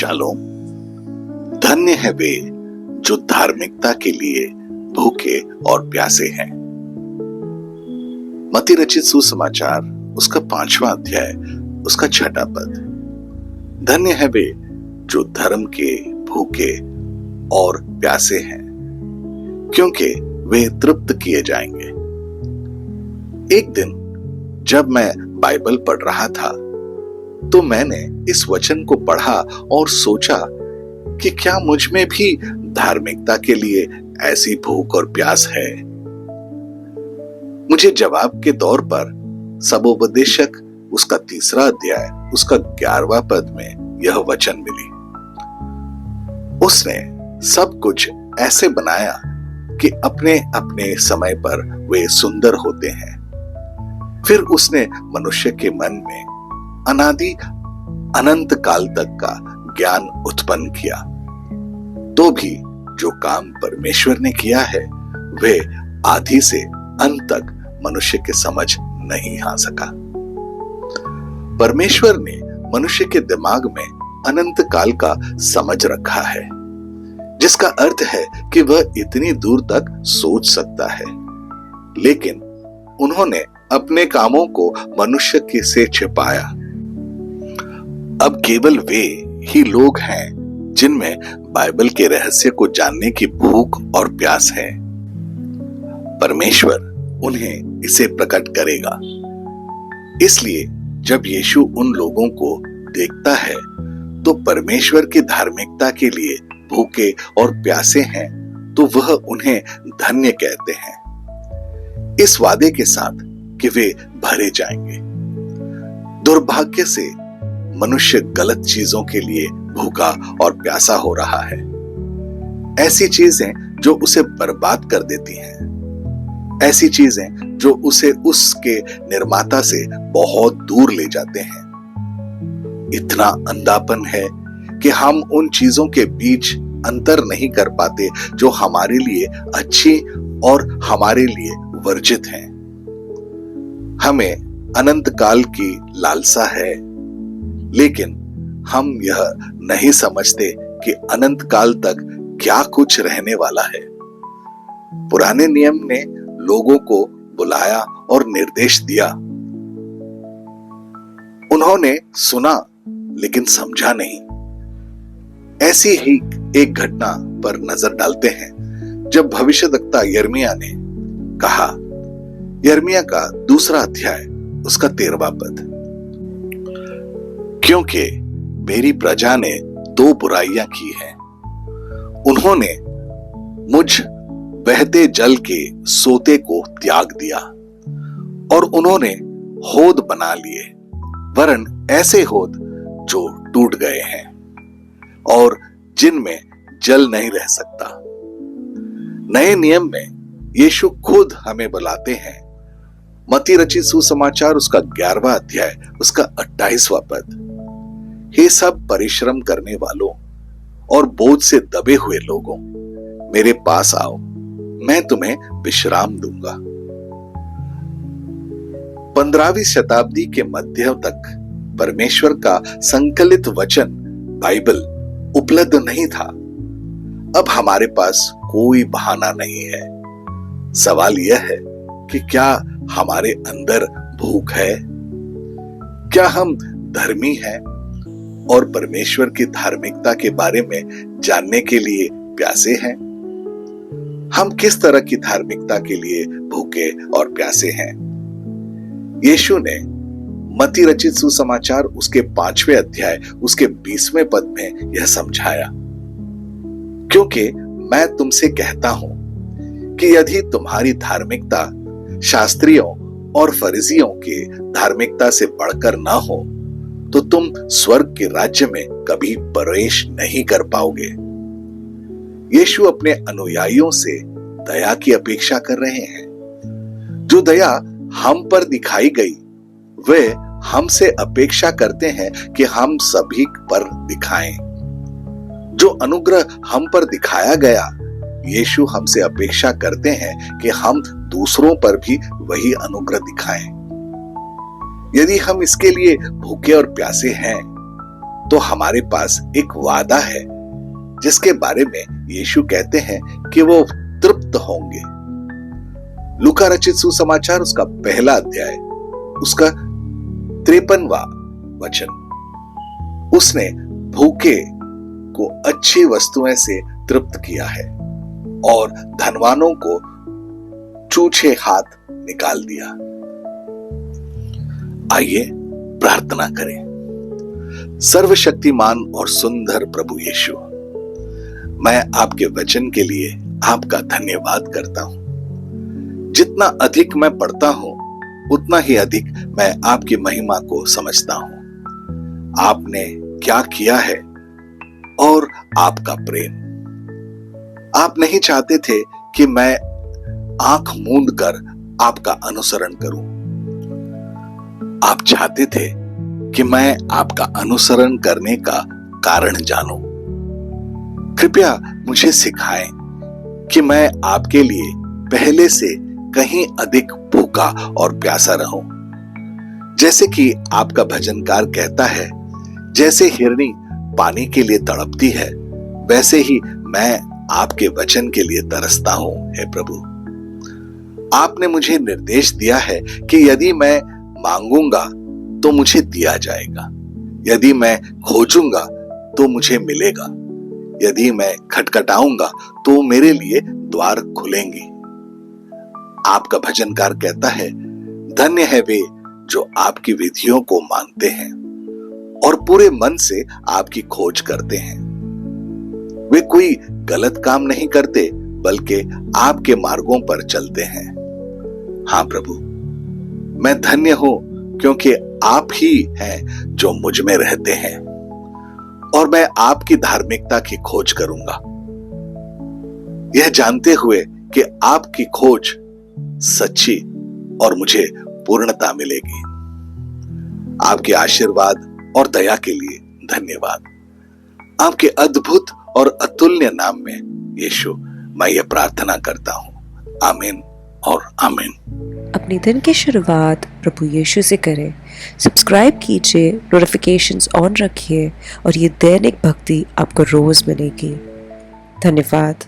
Shalom. धन्य है वे जो धार्मिकता के लिए भूखे और प्यासे हैं। मत्ती रचित सुसमाचार उसका 5वां अध्याय उसका 6वां पद। धन्य है वे जो धर्म के भूखे और प्यासे हैं, क्योंकि वे तृप्त किए जाएंगे। एक दिन जब मैं बाइबल पढ़ रहा था तो मैंने इस वचन को पढ़ा और सोचा कि क्या मुझ में भी धार्मिकता के लिए ऐसी भूख और प्यास है। मुझे जवाब के तौर पर सबोपदेशक उसका 3 अध्याय उसका 11वां पद में यह वचन मिली। उसने सब कुछ ऐसे बनाया कि अपने अपने समय पर वे सुंदर होते हैं। फिर उसने मनुष्य के मन में अनादि अनंत काल तक का ज्ञान उत्पन्न किया, तो भी जो काम परमेश्वर ने किया है वे आदि से अंत तक मनुष्य के समझ नहीं आ सका। परमेश्वर ने मनुष्य के दिमाग में अनंत काल का समझ रखा है, जिसका अर्थ है कि वह इतनी दूर तक सोच सकता है, लेकिन उन्होंने अपने कामों को मनुष्य के से छिपाया। अब केवल वे ही लोग हैं जिनमें बाइबल के रहस्य को जानने की भूख और प्यास है। परमेश्वर उन्हें इसे प्रकट करेगा। इसलिए जब यीशु उन लोगों को देखता है तो परमेश्वर की धार्मिकता के लिए भूखे और प्यासे हैं, तो वह उन्हें धन्य कहते हैं, इस वादे के साथ कि वे भरे जाएंगे। दुर्भाग्य से मनुष्य गलत चीजों के लिए भूखा और प्यासा हो रहा है, ऐसी चीजें जो उसे बर्बाद कर देती हैं, ऐसी चीजें जो उसे उसके निर्माता से बहुत दूर ले जाते हैं। इतना अंधापन है कि हम उन चीजों के बीच अंतर नहीं कर पाते जो हमारे लिए अच्छी और हमारे लिए वर्जित हैं। हमें अनंत काल की लालसा है, लेकिन हम यह नहीं समझते कि अनंत काल तक क्या कुछ रहने वाला है। पुराने नियम ने लोगों को बुलाया और निर्देश दिया। उन्होंने सुना लेकिन समझा नहीं। ऐसी ही एक घटना पर नजर डालते हैं जब भविष्यद्वक्ता यिर्मयाह ने कहा, यिर्मयाह का 2 अध्याय उसका 13वां पद, क्योंकि मेरी प्रजा ने 2 बुराइयां की हैं। उन्होंने मुझ बहते जल के सोते को त्याग दिया और उन्होंने होद बना लिए, वरन ऐसे होद जो टूट गए हैं और जिनमें जल नहीं रह सकता। नए नियम में यीशु खुद हमें बुलाते हैं। मत्ती रचित सुसमाचार उसका 11वां अध्याय उसका 28वां पद, हे सब परिश्रम करने वालों और बोझ से दबे हुए लोगों, मेरे पास आओ, मैं तुम्हें विश्राम दूंगा। 15वीं शताब्दी के मध्य तक परमेश्वर का संकलित वचन बाइबल उपलब्ध नहीं था। अब हमारे पास कोई बहाना नहीं है। सवाल यह है कि क्या हमारे अंदर भूख है? क्या हम धर्मी हैं और परमेश्वर की धार्मिकता के बारे में जानने के लिए प्यासे हैं? हम किस तरह की धार्मिकता के लिए भूखे और प्यासे हैं? यीशु ने मत्ती रचित सुसमाचार उसके 5वें अध्याय उसके 20वें पद में यह समझाया, क्योंकि मैं तुमसे कहता हूं कि यदि तुम्हारी धार्मिकता शास्त्रियों और फरीसियों की धार्मिकता से बढ़कर ना हो तो तुम स्वर्ग के राज्य में कभी प्रवेश नहीं कर पाओगे। यीशु अपने अनुयायियों से दया की अपेक्षा कर रहे हैं। जो दया हम पर दिखाई गई वे हमसे अपेक्षा करते हैं कि हम सभी पर दिखाएं। जो अनुग्रह हम पर दिखाया गया यीशु हमसे अपेक्षा करते हैं कि हम दूसरों पर भी वही अनुग्रह दिखाएं। यदि हम इसके लिए भूखे और प्यासे हैं तो हमारे पास एक वादा है जिसके बारे में यीशु कहते हैं कि वो तृप्त होंगे। लूका रचित सुसमाचार उसका पहला अध्याय उसका 53वां वचन। उसने भूखे को अच्छी वस्तुएं से तृप्त किया है और धनवानों को चूछे हाथ निकाल दिया। आइए प्रार्थना करें। सर्वशक्तिमान और सुंदर प्रभु यीशु, मैं आपके वचन के लिए आपका धन्यवाद करता हूं। जितना अधिक मैं पढ़ता हूं उतना ही अधिक मैं आपकी महिमा को समझता हूं। आपने क्या किया है और आपका प्रेम। आप नहीं चाहते थे कि मैं आंख मूंद कर आपका अनुसरण करूं। आप चाहते थे कि मैं आपका अनुसरण करने का कारण जानूं। कृपया मुझे सिखाएं कि मैं आपके लिए पहले से कहीं अधिक भूखा और प्यासा रहूं। जैसे कि आपका भजनकार कहता है, जैसे हिरनी पानी के लिए तड़पती है, वैसे ही मैं आपके वचन के लिए तरसता हूं। हे प्रभु, आपने मुझे निर्देश दिया है कि यदि मैं मांगूंगा तो मुझे दिया जाएगा, यदि मैं खोजूंगा तो मुझे मिलेगा, यदि मैं खटखटाऊंगा तो मेरे लिए द्वार खुलेंगे। आपका भजनकार कहता है, धन्य है वे जो आपकी विधियों को मानते हैं और पूरे मन से आपकी खोज करते हैं। वे कोई गलत काम नहीं करते बल्कि आपके मार्गों पर चलते हैं। हाँ प्रभु, मैं धन्य हूं क्योंकि आप ही हैं जो मुझ में रहते हैं और मैं आपकी धार्मिकता की खोज करूंगा, यह जानते हुए कि आपकी खोज सच्ची और मुझे पूर्णता मिलेगी। आपके आशीर्वाद और दया के लिए धन्यवाद। आपके अद्भुत और अतुल्य नाम में यीशु मैं ये प्रार्थना करता हूं। आमीन और आमीन। अपने दिन की शुरुआत प्रभु यीशु से करें। सब्सक्राइब कीजिए, नोटिफिकेशंस ऑन रखिए और ये दैनिक भक्ति आपको रोज मिलेगी। धन्यवाद।